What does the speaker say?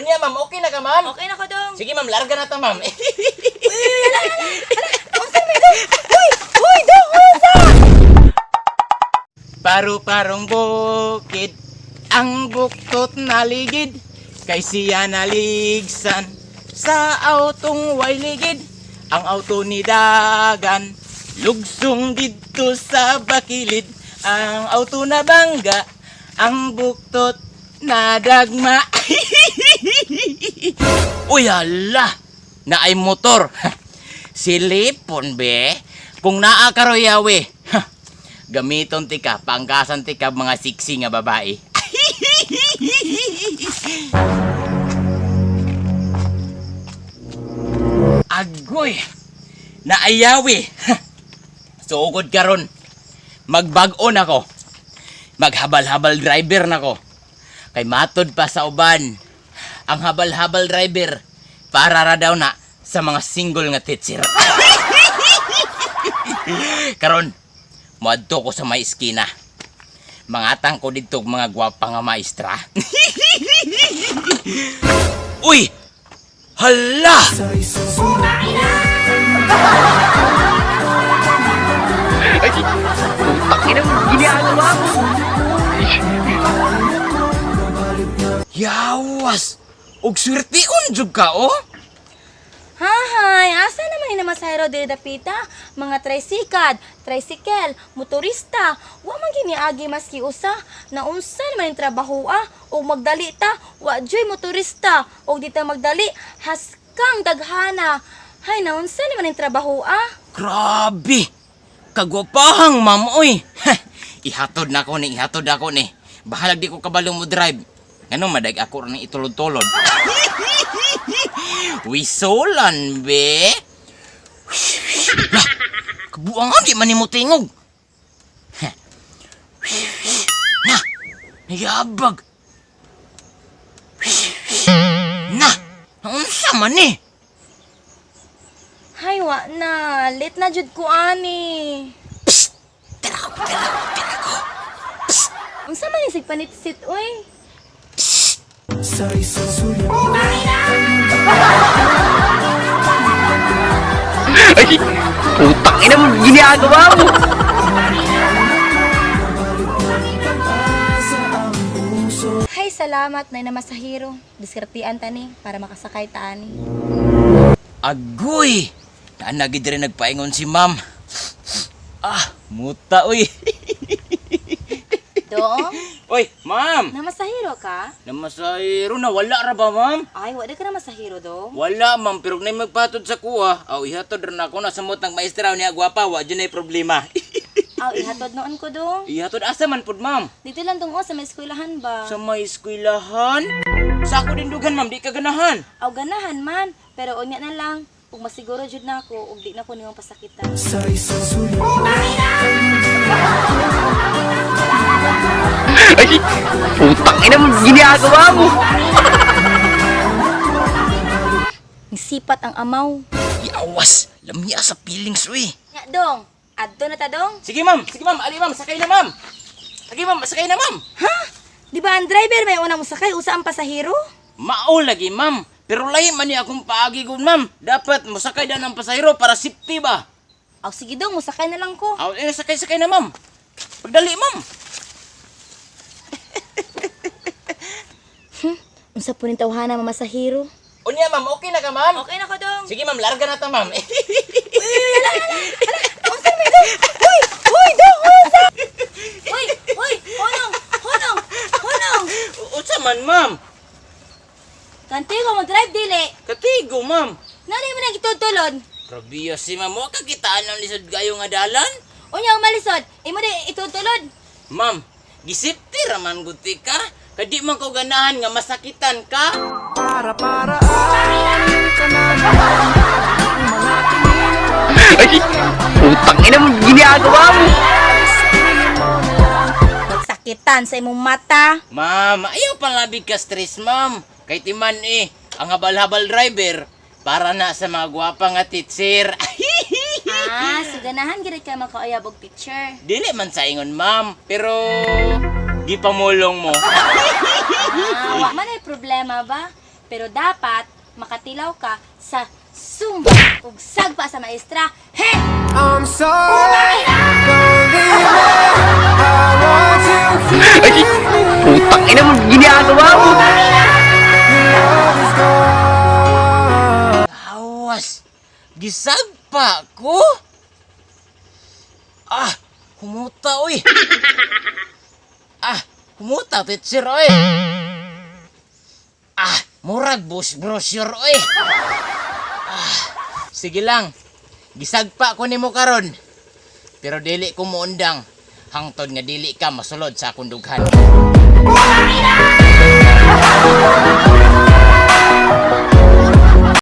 Unya, ma'am, okay na ka, ma'am? Okay na ko dong. Sige, ma'am, larga na ta, ma'am. Uy, dong, unsa? Paru-parong bukid, ang buktot naligid, kay siya naligsan sa autong way ligid. Ang auto ni Dagan, lugsong dito sa bakilid. Ang auto na bangga, ang buktot na dagma. Uy, hala! Na ay motor. Silipon, be. Kung naa karoyawe, gamiton ti ka, pangkasan ti ka mga siksi nga babae. Agoy! Naayawi! Sugod karon. Magbag-on ako. Maghabal-habal driver nako. Kay matod pa sa uban. Ang habal-habal driver para ra daw na sa mga single nga titsir. Karon, moadto ko sa may eskina. Mangatang ko dito mga gwapa nga maestra. Uy! Hala! Ay, putang ina, ginagawa mo. Yawas! Og swertiun jud ka, oh! Hahay, asa naman ni namasayro diri dapita? Mga tricycle, motorista, wa man giniagi maski usa. Naunsa naman yung trabaho og magdali ta, wa joy motorista, og di ta magdali, haskang daghana. Hay, naunsa naman yung trabaho Grabe! Kagwapahang, ma'am, oy! Ihatod na ko ni. Bahalag di ko kabalo mo drive. Ano, madag ako rin itulod-tulod. Wisolan, be! Lah! Kabuangan, di man ni mo tingog. Na! Nayabag! Na! Naunsa man eh! Hay, wa na. Late na jud ko ani. Psst! Tara ko! Psst! Unsa man yung sigpanitsit, oy? Ay, putang ina mo, ginagawa mo. Hay, salamat na namasahiro. Diskartian tani para makasakay taani. Agoy! Naanagid rin nagpaingon si ma'am. Muta, uy! Dong, Uy, ma'am! namasahiro ka? Namasayro na, wala ra ba, ma'am? Ay, wala ka na masahiro, dong. Wala, ma'am, pero kung na magpatod sa kuha, ihatod rin ako na samot ng maestra niya, gwapa, wa dyan ay problema. Aw, ihatod noon ko, dong. Ihatod, asa man pud, ma'am? Dito lang dong, sa may eskwelahan ba? Sa may eskwelahan? Sa ako din dugan, ma'am, di ka ganahan. Aw, ganahan man. Pero unya na lang. Kung masiguro jud na ako, ug di na ko nimong pasakitan. Ay, putang ina mo, ginagawa mo. Nisipat ang amaw. Iawas, lamya sa feelings, uy. Nya, dong. Adto na ta, dong. Sige, ma'am, ali, ma'am, sakay na, ma'am. Sige, ma'am, sakay na, ma'am. Ha? Di ba ang driver may unang musakay, usa ang pasahero? Mao lagi, ma'am. Pero lahi man ni akong paagi ko, ma'am. Dapat musakay na ng pasahero para safety ba? Aw, sige dong, musakay na lang ko. Aw, sakay na, ma'am. Pagdali, ma'am. Unsa po ning tawhana mamasahero? Unya, ma'am, okay na ka, ma'am? Okay na ko, dong. Sige, ma'am, larga na ta, ma'am. Uy, dong, unsa? Uy, honong. Unsa man, ma'am? Kanti ko mag-drive dili. Katigo, ma'am. Nani mo na gitutulod? Grabe si ma'am. Huwag kakitaan ng lisod kayo nga dalan. Unya ang malisod, imo di itutulod. Ma'am, gisipti raman guti ka. Kadi man ko ganahan nga masakitan ka. Ay, putang ina mo, ginagawa mo. Sakitan sa imong mata. Ma'am, ayaw palabig ka stress, ma'am. Kay timan ang habal-habal driver para na sa mga gwapa nga titsir. So ganahan gid ka makaayab og picture. Dili man sa ingon, ma'am. Pero gipamulong mo. Wa man ay problema ba? Pero dapat makatilaw ka sa sumba ug sagpa sa maestra. He! I'm sorry, don't leave me. I want to keep Ay, putang ina mo, ginagawa mo. love is gone. Awas! Gisagpa ko? Ah! Humuta, oy! Humuta, teacher, oy! Murag brochure, oy! Sige lang. Gisagpa ko nimo karon. Pero dili ko muundang. Hangtod nga dili ka masulod sa akong dughan.